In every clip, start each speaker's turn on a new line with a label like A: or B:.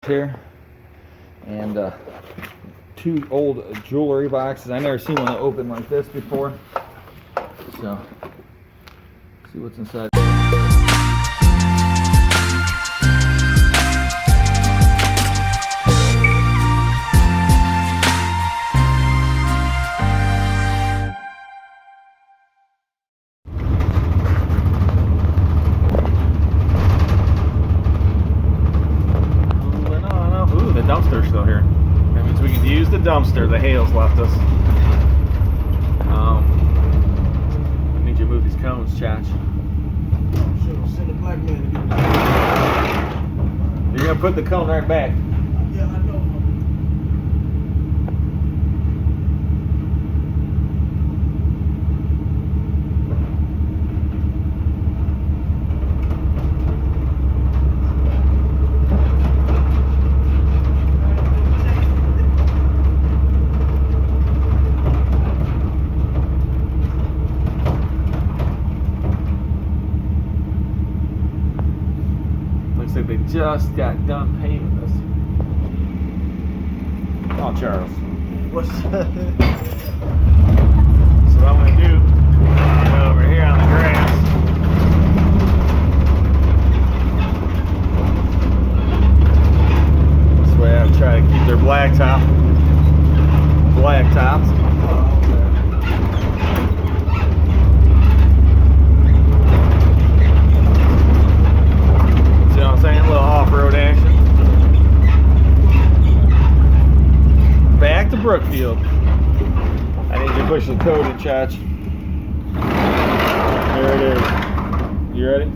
A: here, and 2 old jewelry boxes. I never seen one open like this before, so see what's inside. Dumpster's still here. That means we can use the dumpster the Hale's left us. I need you to move these cones, Chach.
B: Sure, send a black man to get it.
A: You're gonna put the cone right back.
B: Yeah, I know.
A: They just got done paving this. Oh, Charles.
B: What's that?
A: So what I'm going to do, get over here on the grass. This way I try to keep their blacktops. See what I'm saying? A little off-road action. Back to Brookfield. I need you to push the code in, Chach. There it is. You ready?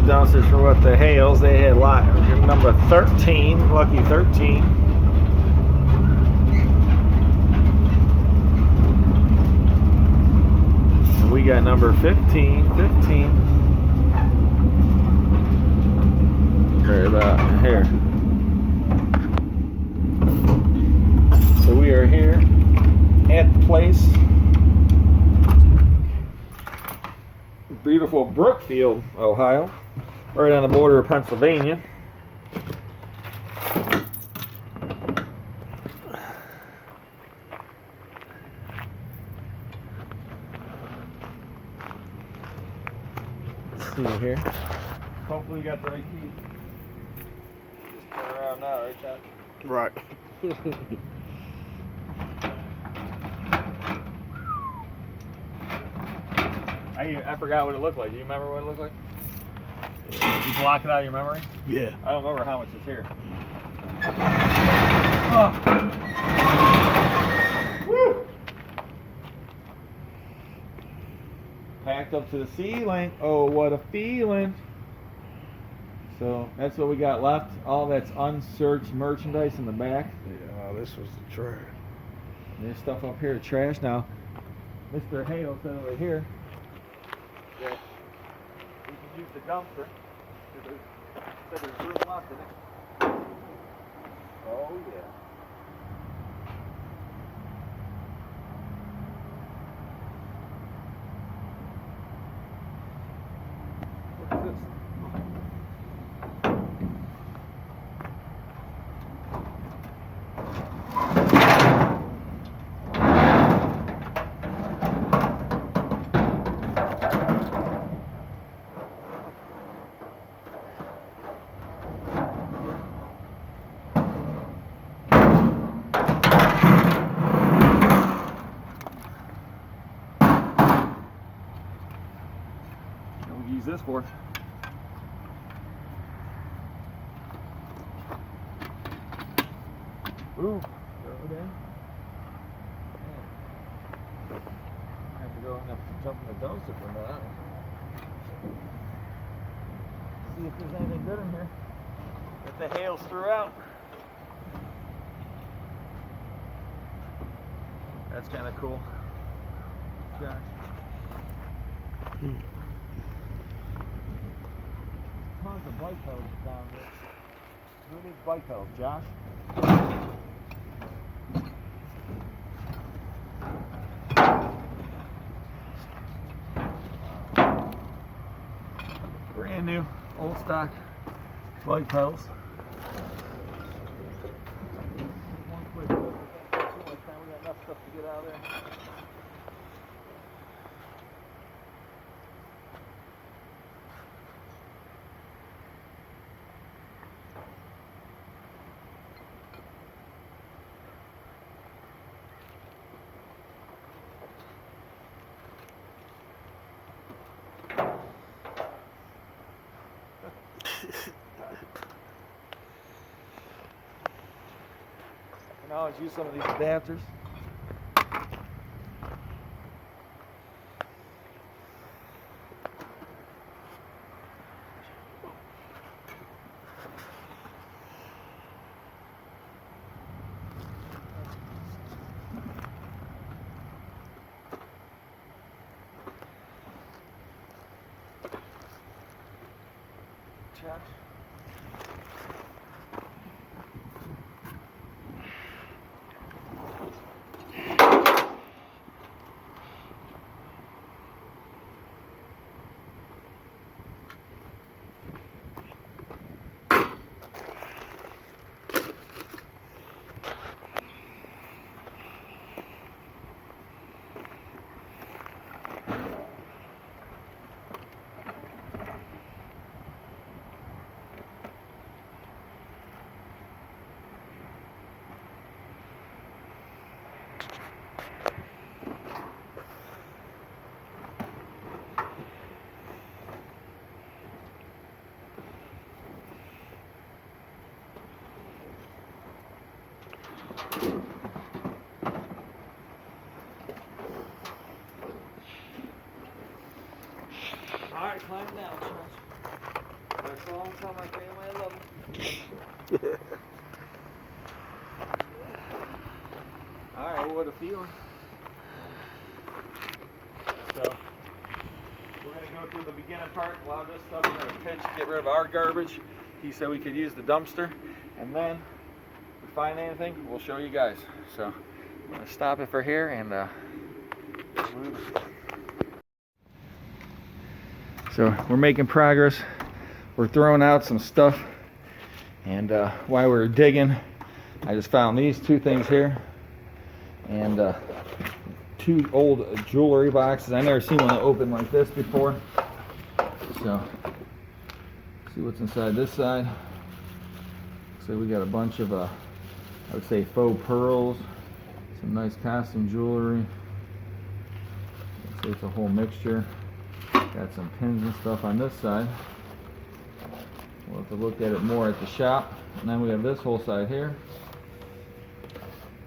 A: Dumpsters for what the Hales, they had lot number 13, lucky 13. So we got number 15. Right about here. So we are here at the place. Beautiful Brookfield, Ohio. Right on the border of Pennsylvania. Let's see here. Hopefully you got the right key. Just turn around now, right, Chad?
B: Right.
A: I forgot what it looked like. Do you remember what it looked like? You block it out of your memory?
B: Yeah.
A: I don't remember how much is here. Oh. Woo. Packed up to the ceiling. Oh, what a feeling. So that's what we got left. All that's unsearched merchandise in the back.
B: Yeah, this was the trash.
A: There's stuff up here, trash. Now, Mr. Hale said over here that we can use the dumpster. Said there's room left in it. Oh yeah. What's this? Use this for. Ooh, throw it in. I have to go and jump in the dumpster for that. See if there's anything good in here that the Hales threw out. That's kind of cool. Josh. Tons of bike hose down there. Who needs bike hose, Josh? Brand new, old stock bike hose. One quick look. We got enough stuff to get out of there. You can always use some of these adapters. Josh. Alright, climb down, Josh. That's all I'm telling my family I love them. Alright, what a feeling. So, we're going to go through the beginning part. A lot of this stuff we're going to pitch, get rid of our garbage. He said we could use the dumpster. And then, if we find anything, we'll show you guys. So, I'm going to stop it for here and so we're making progress. We're throwing out some stuff. And while we were digging, I just found these two things here. And two old jewelry boxes. I never seen one that opened like this before. So, see what's inside this side. So we got a bunch of, I would say, faux pearls. Some nice costume jewelry. I'd say it's a whole mixture. Got some pins and stuff on this side. We'll have to look at it more at the shop. And then we have this whole side here.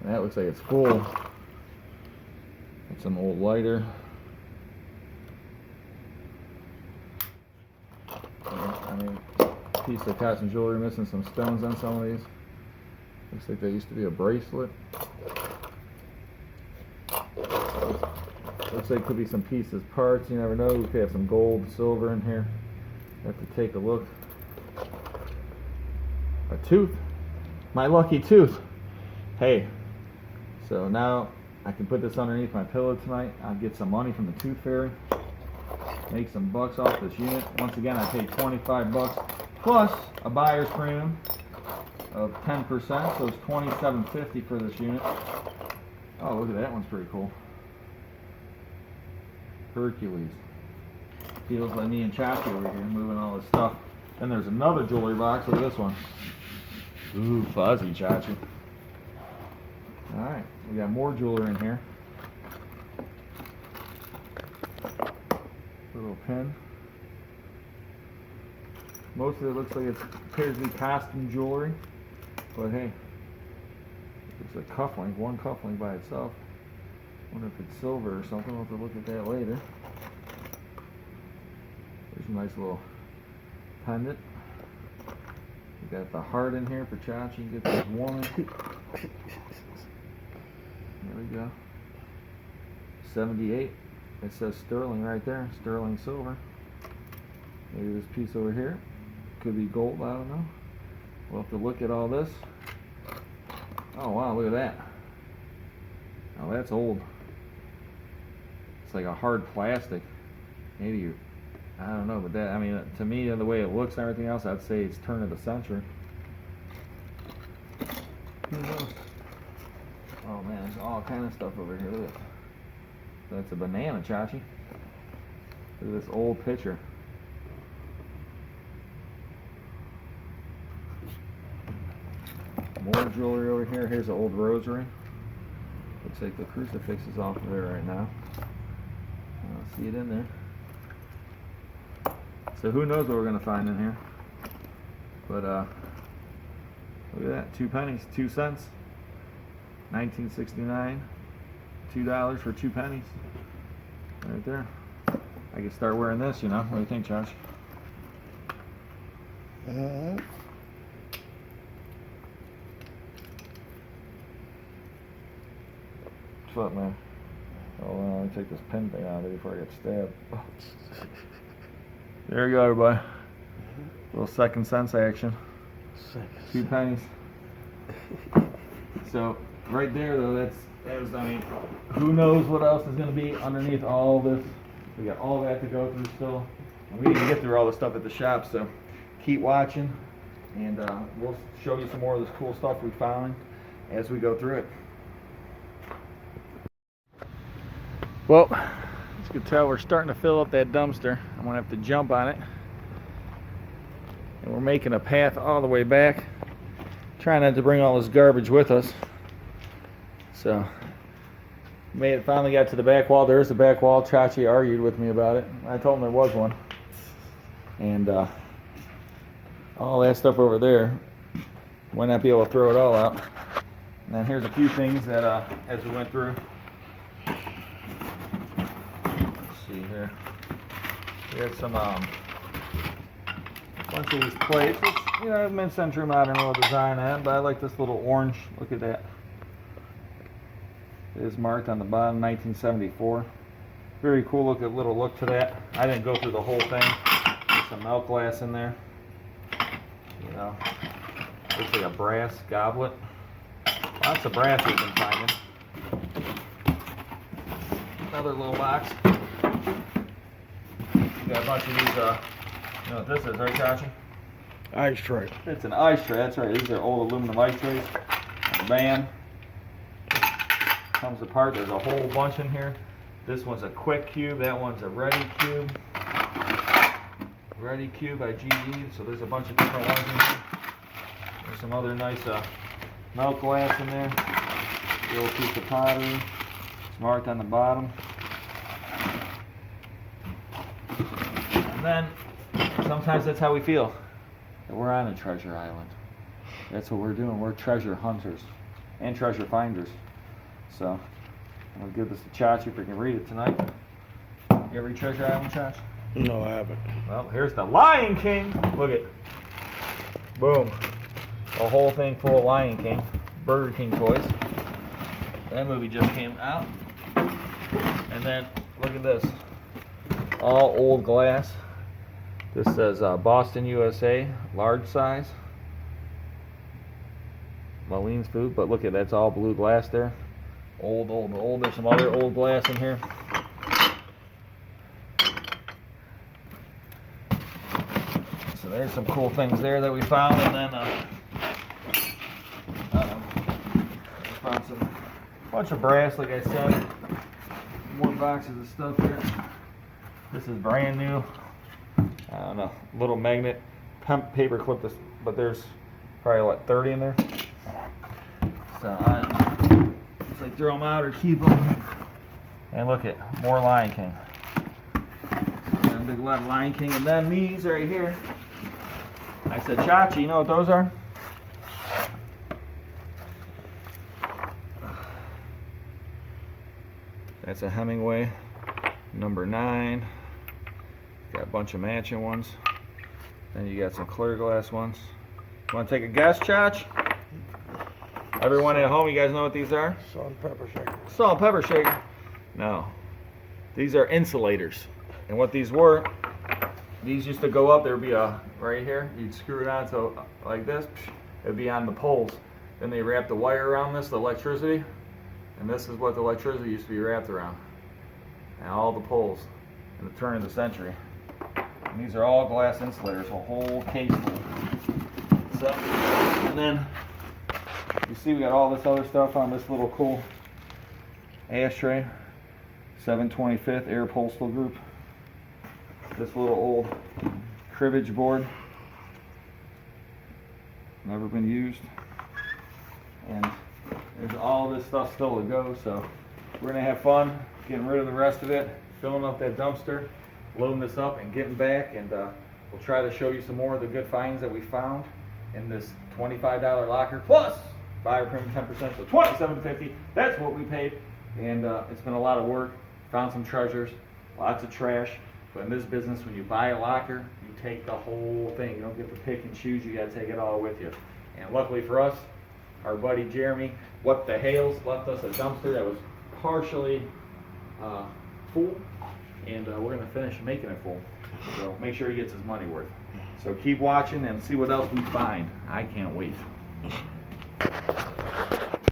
A: And that looks like it's full. Got some old lighter. I mean, piece of costume jewelry, missing some stones on some of these. Looks like they used to be a bracelet. Looks like it could be some pieces, parts, you never know. We could have some gold, silver in here. Have to take a look. A tooth. My lucky tooth. Hey, so now I can put this underneath my pillow tonight. I'll get some money from the Tooth Fairy. Make some bucks off this unit. Once again, I paid 25 bucks plus a buyer's premium of 10%, so it's $27.50 for this unit. Oh, look at that one's pretty cool. Hercules. Feels like me and Chachi over here moving all this stuff. Then there's another jewelry box. Look at this one. Ooh, fuzzy, Chachi. Alright, we got more jewelry in here. Little pin. Most of it looks like it appears to be costume jewelry. But hey, it's a cufflink, one cufflink by itself. Wonder if it's silver or something. We'll have to look at that later. There's a nice little pendant. We got the heart in here for Chachi. Get this woman. There we go. 78. It says sterling right there, sterling silver. Maybe this piece over here could be gold, I don't know. We'll have to look at all this. Oh wow, look at that. Oh, that's old. It's like a hard plastic. Maybe I don't know, but that, I mean, to me, the way it looks and everything else, I'd say it's turn of the century. Who knows? Oh man, there's all kind of stuff over here. Look at it. That's a banana, Chachi. Look at this old picture. More jewelry over here. Here's an old rosary. Looks like the crucifix is off of there right now. I don't see it in there. So who knows what we're going to find in here. But look at that. 2 pennies, 2 cents. 1969. $2 for 2 pennies. Right there. I could start wearing this, you know. What do you think, Josh? What's up, man? Oh, let me take this pen thing out of it before I get stabbed. There you go, everybody. Little second sense action. 2 pennies. So, right there, though, that's, I mean, who knows what else is going to be underneath all this. We got all that to go through still. And we didn't get through all the stuff at the shop, so keep watching. And we'll show you some more of this cool stuff we found as we go through it. Well, as you can tell, we're starting to fill up that dumpster. I'm going to have to jump on it. And we're making a path all the way back. Trying not to bring all this garbage with us. So, finally got to the back wall. There's the back wall. Chachi argued with me about it. I told him there was one. And all that stuff over there, might not be able to throw it all out. And then here's a few things that, as we went through. See here, we had some bunch of these plates, which, you know, mid-century modern little design on, but I like this little orange. Look at that. It is marked on the bottom, 1974. Very cool little look to that. I didn't go through the whole thing. There's some milk glass in there. You know, looks like a brass goblet. Lots of brass we've been finding. Another little box. Got a bunch of these, you know what this is, right, Chachi?
B: Ice tray.
A: It's an ice tray, that's right. These are old aluminum ice trays. Man, comes apart. There's a whole bunch in here. This one's a quick cube. That one's a ready cube. Ready cube by GE. So there's a bunch of different ones in here. There's some other nice milk glass in there. A little piece of pottery. It's marked on the bottom. And then, sometimes that's how we feel. That we're on a treasure island. That's what we're doing. We're treasure hunters and treasure finders. So, I'm going to give this to Chachi if we can read it tonight. You ever read Treasure Island, Chach?
B: No, I haven't.
A: Well, here's the Lion King. Look at, boom. A whole thing full of Lion King. Burger King toys. That movie just came out. And then, look at this. All old glass. This says Boston, USA, large size. Maline's food, but look at that's all blue glass there. Old. There's some other old glass in here. So there's some cool things there that we found, and then we found some bunch of brass, like I said. More boxes of stuff here. This is brand new. I don't know, little magnet, paper clip this, but there's probably what, 30 in there. So I just like throw them out or keep them. And look at more Lion King. Got a big lot of Lion King, and then these right here. I said, Chachi, you know what those are? That's a Hemingway, number 9. Got a bunch of matching ones. Then you got some clear glass ones. Want to take a guess, Chach? Everyone at home, you guys know what these are?
B: Salt and pepper shaker.
A: Salt and pepper shaker. No. These are insulators. And what these were, these used to go up, there'd be a, right here, you'd screw it on so like this, it'd be on the poles. Then they wrapped the wire around this, the electricity, and this is what the electricity used to be wrapped around. And all the poles in the turn of the century. And these are all glass insulators, a whole case full. So, and then you see we got all this other stuff on this little cool ashtray, 725th Air Postal Group. This little old cribbage board, never been used, and there's all this stuff still to go. So we're gonna have fun getting rid of the rest of it, filling up that dumpster, loading this up, and getting back. And we'll try to show you some more of the good finds that we found in this $25 locker plus buyer premium 10%, so $27.50. That's what we paid, and it's been a lot of work. Found some treasures, lots of trash. But in this business, when you buy a locker, you take the whole thing. You don't get to pick and choose. You got to take it all with you. And luckily for us, our buddy Jeremy, what the Hales, left us a dumpster that was partially full, and we're going to finish making it full. So make sure he gets his money worth. So keep watching and see what else we find. I can't wait.